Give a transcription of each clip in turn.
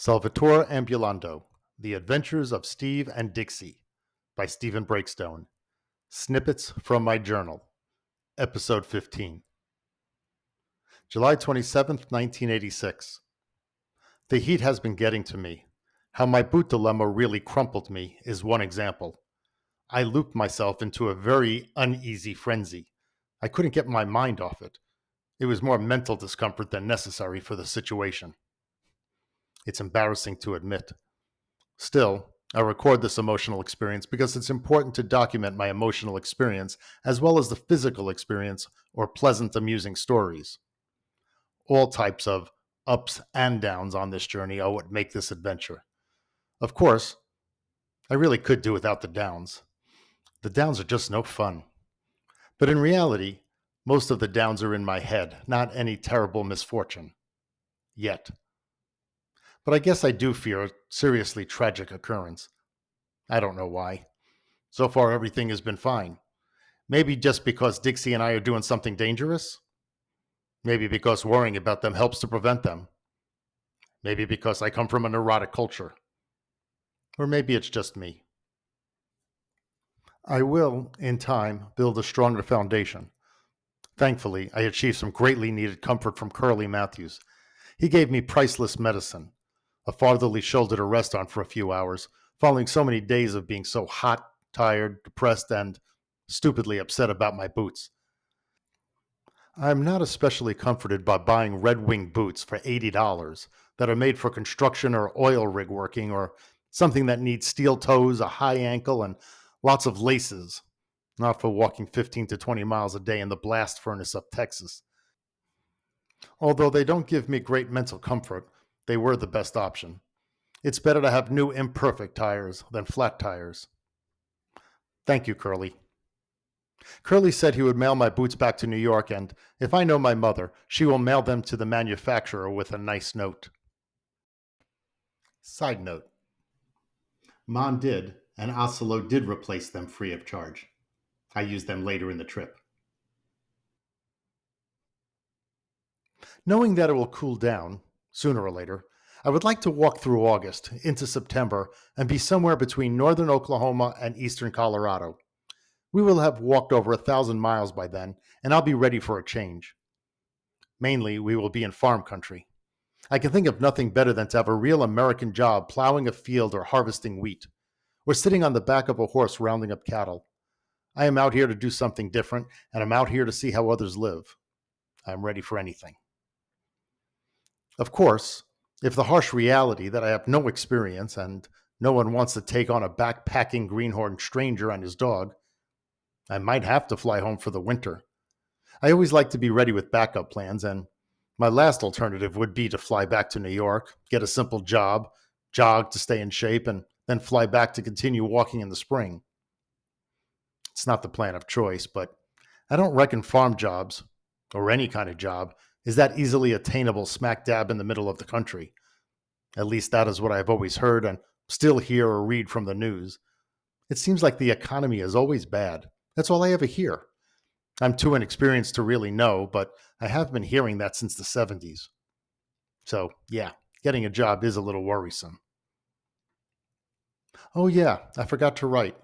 Solvitur Ambulando, The Adventures of Steve and Dixie by Stephen Breakstone. Snippets from my journal. Episode 15. July 27th, 1986. The heat has been getting to me. How my boot dilemma really crumpled me is one example. I looped myself into a very uneasy frenzy. I couldn't get my mind off it. It was more mental discomfort than necessary for the situation. It's embarrassing to admit. Still, I record this emotional experience because it's important to document my emotional experience as well as the physical experience or pleasant, amusing stories. All types of ups and downs on this journey are what make this adventure. Of course, I really could do without the downs. The downs are just no fun. But in reality, most of the downs are in my head, not any terrible misfortune. Yet. But I guess I do fear a seriously tragic occurrence. I don't know why. So far, everything has been fine. Maybe just because Dixie and I are doing something dangerous? Maybe because worrying about them helps to prevent them. Maybe because I come from a neurotic culture. Or maybe it's just me. I will, in time, build a stronger foundation. Thankfully, I achieved some greatly needed comfort from Curly Matthews. He gave me priceless medicine, a fatherly shoulder to rest on for a few hours, following so many days of being so hot, tired, depressed, and stupidly upset about my boots. I'm not especially comforted by buying Red Wing boots for $80 that are made for construction or oil rig working or something that needs steel toes, a high ankle, and lots of laces, not for walking 15 to 20 miles a day in the blast furnace of Texas. Although they don't give me great mental comfort, they were the best option. It's better to have new imperfect tires than flat tires. Thank you, Curly. Curly said he would mail my boots back to New York, and if I know my mother, she will mail them to the manufacturer with a nice note. Side note. Mom did, and Oslo did replace them free of charge. I used them later in the trip. Knowing that it will cool down, sooner or later, I would like to walk through August into September and be somewhere between northern Oklahoma and eastern Colorado. We will have walked over 1,000 miles by then, and I'll be ready for a change. Mainly, we will be in farm country. I can think of nothing better than to have a real American job plowing a field or harvesting wheat, or sitting on the back of a horse rounding up cattle. I am out here to do something different, and I'm out here to see how others live. I'm ready for anything. Of course, if the harsh reality that I have no experience and no one wants to take on a backpacking greenhorn stranger and his dog, I might have to fly home for the winter. I always like to be ready with backup plans, and my last alternative would be to fly back to New York, get a simple job, jog to stay in shape, and then fly back to continue walking in the spring. It's not the plan of choice, but I don't reckon farm jobs, or any kind of job, is that easily attainable smack dab in the middle of the country. At least that is what I've always heard and still hear or read from the news. It seems like the economy is always bad. That's all I ever hear. I'm too inexperienced to really know, but I have been hearing that since the 70s. So, yeah, getting a job is a little worrisome. Oh, yeah, I forgot to write.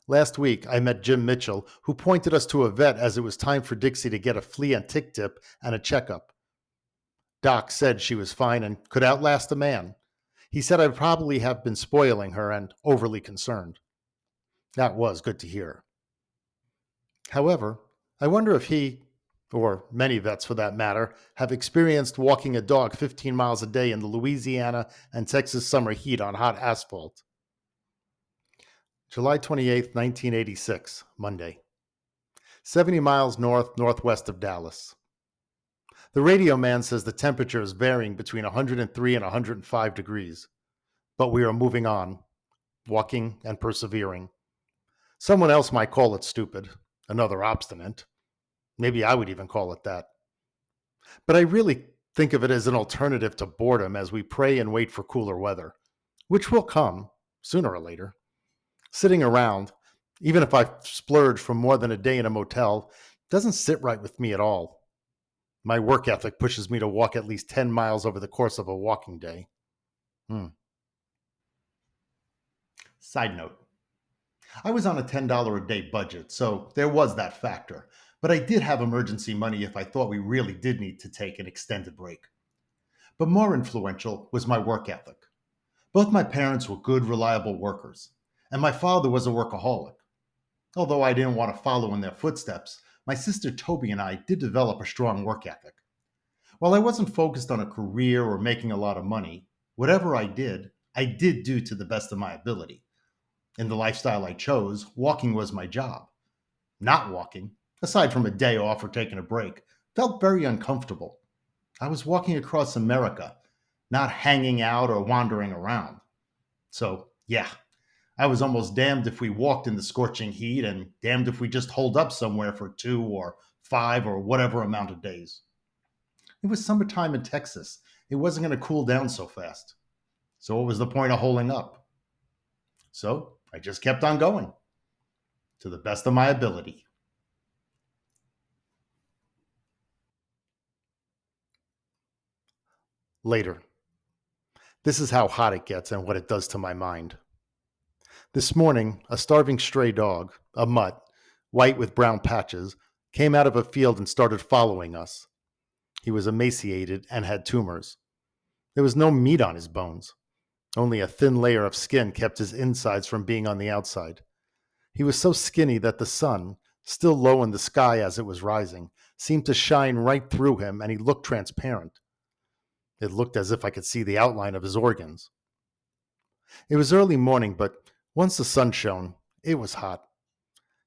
Last week, I met Jim Mitchell, who pointed us to a vet as it was time for Dixie to get a flea and tick tip and a checkup. Doc said she was fine and could outlast a man. He said I'd probably have been spoiling her and overly concerned. That was good to hear. However, I wonder if he, or many vets for that matter, have experienced walking a dog 15 miles a day in the Louisiana and Texas summer heat on hot asphalt. July 28th, 1986, Monday. 70 miles northwest of Dallas. The radio man says the temperature is varying between 103 and 105 degrees. But we are moving on, walking and persevering. Someone else might call it stupid, another obstinate. Maybe I would even call it that. But I really think of it as an alternative to boredom as we pray and wait for cooler weather, which will come sooner or later. Sitting around, even if I splurge for more than a day in a motel, doesn't sit right with me at all. My work ethic pushes me to walk at least 10 miles over the course of a walking day. Hmm. Side note, I was on a $10 a day budget, so there was that factor. But I did have emergency money if I thought we really did need to take an extended break. But more influential was my work ethic. Both my parents were good, reliable workers, and my father was a workaholic. Although I didn't want to follow in their footsteps, my sister Toby and I did develop a strong work ethic. While I wasn't focused on a career or making a lot of money, whatever I did do to the best of my ability. In the lifestyle I chose, walking was my job. Not walking, aside from a day off or taking a break, felt very uncomfortable. I was walking across America, not hanging out or wandering around. So, yeah, I was almost damned if we walked in the scorching heat and damned if we just holed up somewhere for 2 or 5 or whatever amount of days. It was summertime in Texas. It wasn't going to cool down so fast. So, what was the point of holding up? So, I just kept on going to the best of my ability. Later, this is how hot it gets and what it does to my mind. This morning, a starving stray dog, a mutt, white with brown patches, came out of a field and started following us. He was emaciated and had tumors. There was no meat on his bones. Only a thin layer of skin kept his insides from being on the outside. He was so skinny that the sun, still low in the sky as it was rising, seemed to shine right through him, and he looked transparent. It looked as if I could see the outline of his organs. It was early morning, but once the sun shone, it was hot.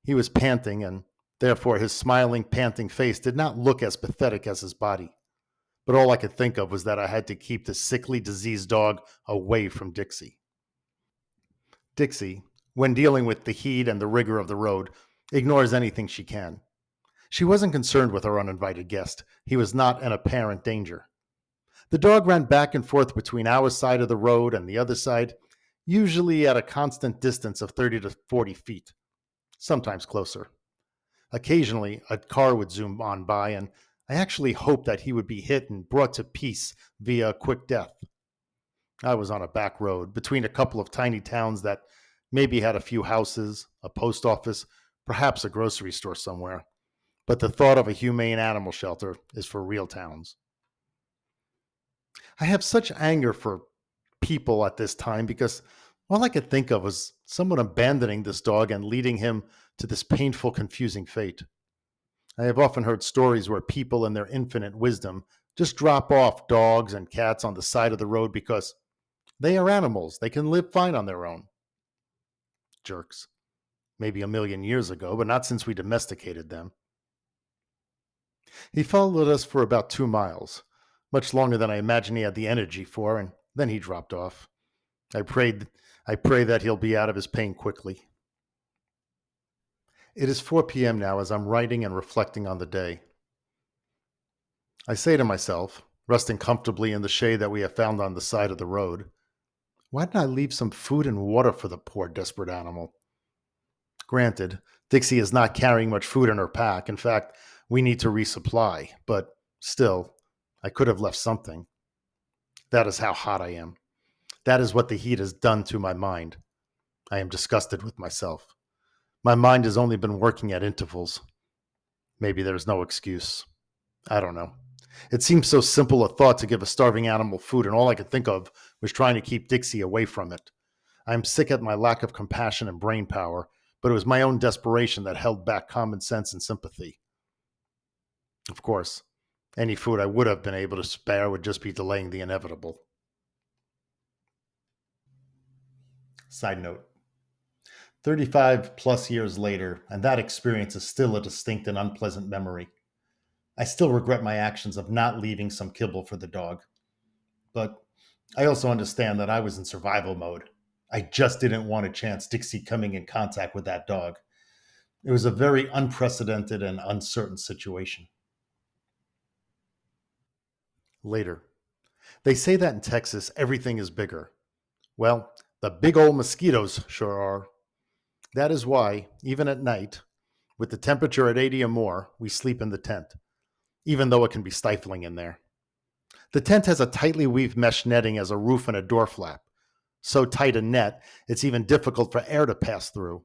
He was panting, and therefore his smiling, panting face did not look as pathetic as his body. But all I could think of was that I had to keep the sickly, diseased dog away from Dixie. Dixie, when dealing with the heat and the rigor of the road, ignores anything she can. She wasn't concerned with her uninvited guest. He was not an apparent danger. The dog ran back and forth between our side of the road and the other side, usually at a constant distance of 30 to 40 feet, sometimes closer. Occasionally, a car would zoom on by, and I actually hoped that he would be hit and brought to peace via a quick death. I was on a back road between a couple of tiny towns that maybe had a few houses, a post office, perhaps a grocery store somewhere. But the thought of a humane animal shelter is for real towns. I have such anger for people at this time because all I could think of was someone abandoning this dog and leading him to this painful, confusing fate. I have often heard stories where people, in their infinite wisdom, just drop off dogs and cats on the side of the road because they are animals. They can live fine on their own. Jerks. Maybe a million years ago, but not since we domesticated them. He followed us for about 2 miles, much longer than I imagined he had the energy for, and then he dropped off. I prayed I pray that he'll be out of his pain quickly. It is 4 p.m. now as I'm writing and reflecting on the day. I say to myself, resting comfortably in the shade that we have found on the side of the road, why didn't I leave some food and water for the poor, desperate animal? Granted, Dixie is not carrying much food in her pack. In fact, we need to resupply, but still, I could have left something. That is how hot I am. That is what the heat has done to my mind. I am disgusted with myself. My mind has only been working at intervals. Maybe there's no excuse. I don't know. It seems so simple a thought to give a starving animal food, and all I could think of was trying to keep Dixie away from it. I am sick at my lack of compassion and brain power, but it was my own desperation that held back common sense and sympathy. Of course, any food I would have been able to spare would just be delaying the inevitable. Side note, 35 plus years later, and that experience is still a distinct and unpleasant memory. I still regret my actions of not leaving some kibble for the dog, but I also understand that I was in survival mode. I just didn't want to chance Dixie coming in contact with that dog. It was a very unprecedented and uncertain situation. Later, they say that in Texas everything is bigger. Well, the big old mosquitoes sure are. That is why, even at night, with the temperature at 80 or more, we sleep in the tent, even though it can be stifling in there. The tent has a tightly weaved mesh netting as a roof and a door flap. So tight a net, it's even difficult for air to pass through.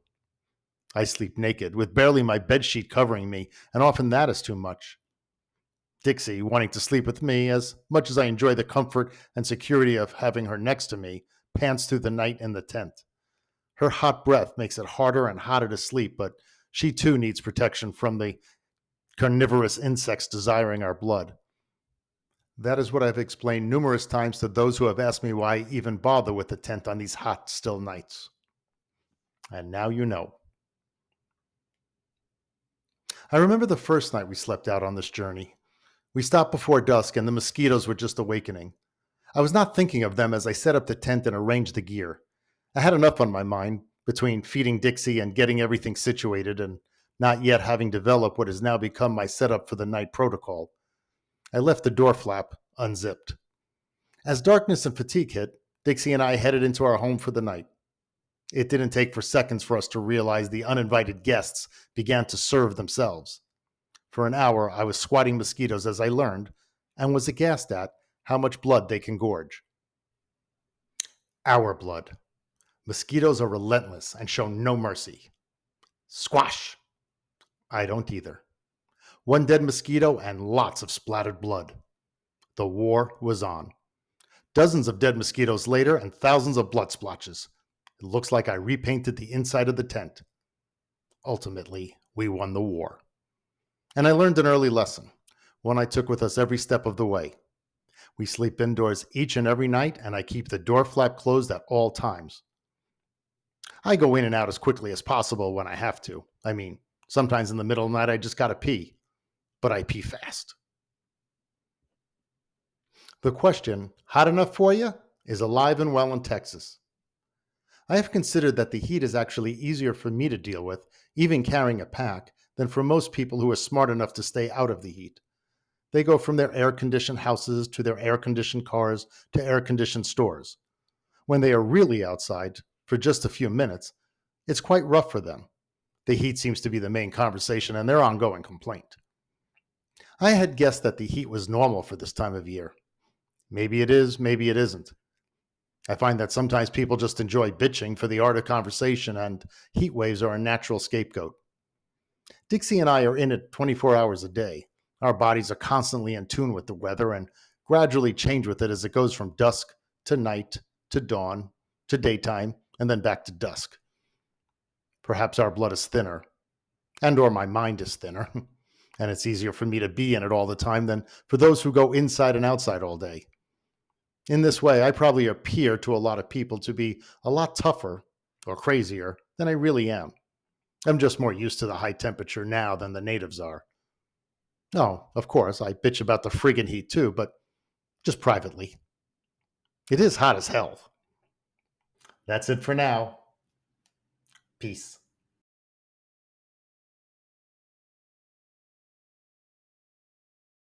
I sleep naked, with barely my bedsheet covering me, and often that is too much. Dixie, wanting to sleep with me, as much as I enjoy the comfort and security of having her next to me, pants through the night in the tent. Her hot breath makes it harder and hotter to sleep, but she too needs protection from the carnivorous insects desiring our blood. That is what I've explained numerous times to those who have asked me why I even bother with the tent on these hot, still nights. And now you know. I remember the first night we slept out on this journey. We stopped before dusk and the mosquitoes were just awakening. I was not thinking of them as I set up the tent and arranged the gear. I had enough on my mind between feeding Dixie and getting everything situated and not yet having developed what has now become my setup for the night protocol. I left the door flap unzipped. As darkness and fatigue hit, Dixie and I headed into our home for the night. It didn't take for seconds for us to realize the uninvited guests began to serve themselves. For an hour, I was swatting mosquitoes as I learned, and was aghast at how much blood they can gorge. Our blood. Mosquitoes are relentless and show no mercy. Squash! I don't either. One dead mosquito and lots of splattered blood. The war was on. Dozens of dead mosquitoes later and thousands of blood splotches. It looks like I repainted the inside of the tent. Ultimately, we won the war. And I learned an early lesson, one I took with us every step of the way. We sleep indoors each and every night, and I keep the door flap closed at all times. I go in and out as quickly as possible when I have to. I mean, sometimes in the middle of the night I just gotta pee, but I pee fast. The question, hot enough for you, is alive and well in Texas. I have considered that the heat is actually easier for me to deal with, even carrying a pack, than for most people who are smart enough to stay out of the heat. They go from their air-conditioned houses to their air-conditioned cars to air-conditioned stores. When they are really outside, for just a few minutes, it's quite rough for them. The heat seems to be the main conversation and their ongoing complaint. I had guessed that the heat was normal for this time of year. Maybe it is, maybe it isn't. I find that sometimes people just enjoy bitching for the art of conversation, and heat waves are a natural scapegoat. Dixie and I are in it 24 hours a day. Our bodies are constantly in tune with the weather and gradually change with it as it goes from dusk to night to dawn to daytime and then back to dusk. Perhaps our blood is thinner, and or my mind is thinner, and it's easier for me to be in it all the time than for those who go inside and outside all day. In this way, I probably appear to a lot of people to be a lot tougher or crazier than I really am. I'm just more used to the high temperature now than the natives are. No, of course, I bitch about the friggin' heat too, but just privately. It is hot as hell. That's it for now. Peace.